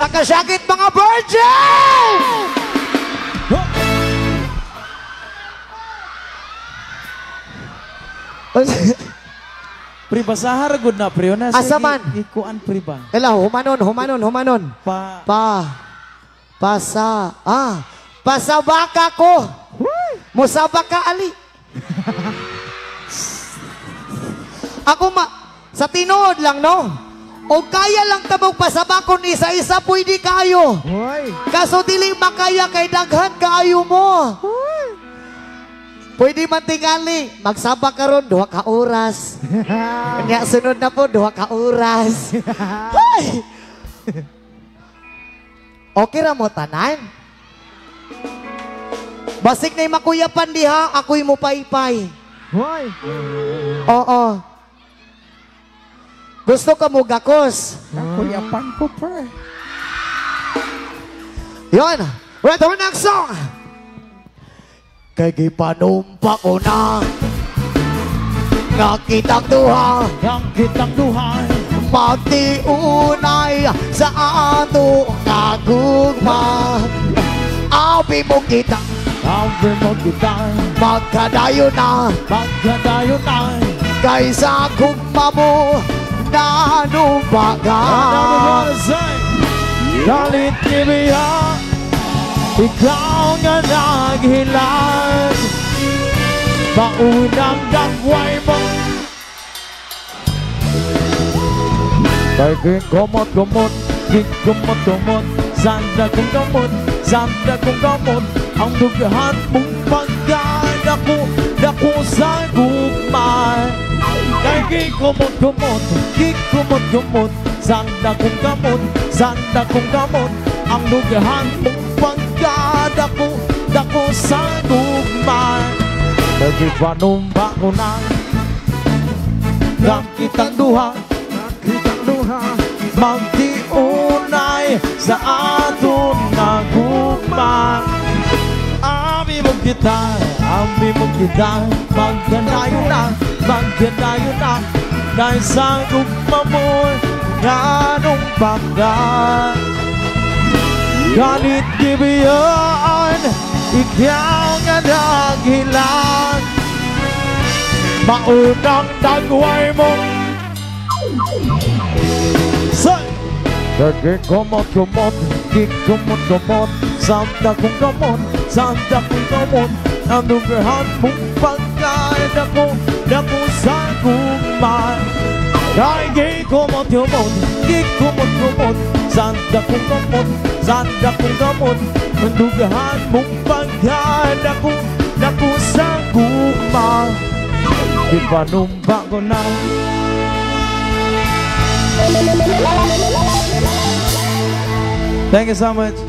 Nakasyakit mga virgin! Priba sahar good na pre na Asaman ikuan priba. Ela humanon. Pasabaka ko. Musabaka ali. Ako sa tinood lang no. O kaya lang tabog pasabakon isa-isa pwede kayo. Kaso dili makaya kay daghan kaayo mo. Pwede man tingali, magsabak ka ron, 2 ka oras. Kanya sunod na po, 2 ka oras. Okay ra mo tanan. Basig na makuyapan diha, ako'y mo paypay. Oo. Gusto ka mo gakos? Kuyapan ko pre. Yon, wait, our next song. Kay gipanumpa ko na nga kitang duha magtiunay sa ato nga gugma. Abi mo kita magkadayo na kaysa gugma mo nanubagan. Galit nibiya, ikaw nga naghilag, maunang dagway mo. Kay gumot, sanda kong gamot, ang dugahan mong pagkada ko, dako sa gugma. Kay gumot, sanda kong gamot, ang dugahan mong pagkada ko, dako sa gugma. Kay panumba ko na ng kitang duha magtiunay sa aton na gugma. Abi mo kita magkadayo na dahil sa gugma mo ganong pagkat. Galit gibiyan, ikaw nga naghilang, maunang dagway mo. Kaya gumot, sanda kong gamot, ang dugahan mong pagkada ko, dako sa gugma. Kaya gumot, sanda kong gamot, ang dugahan mong pagkada ko, dako sa gugma. Ipanumba ko na. Thank you so much.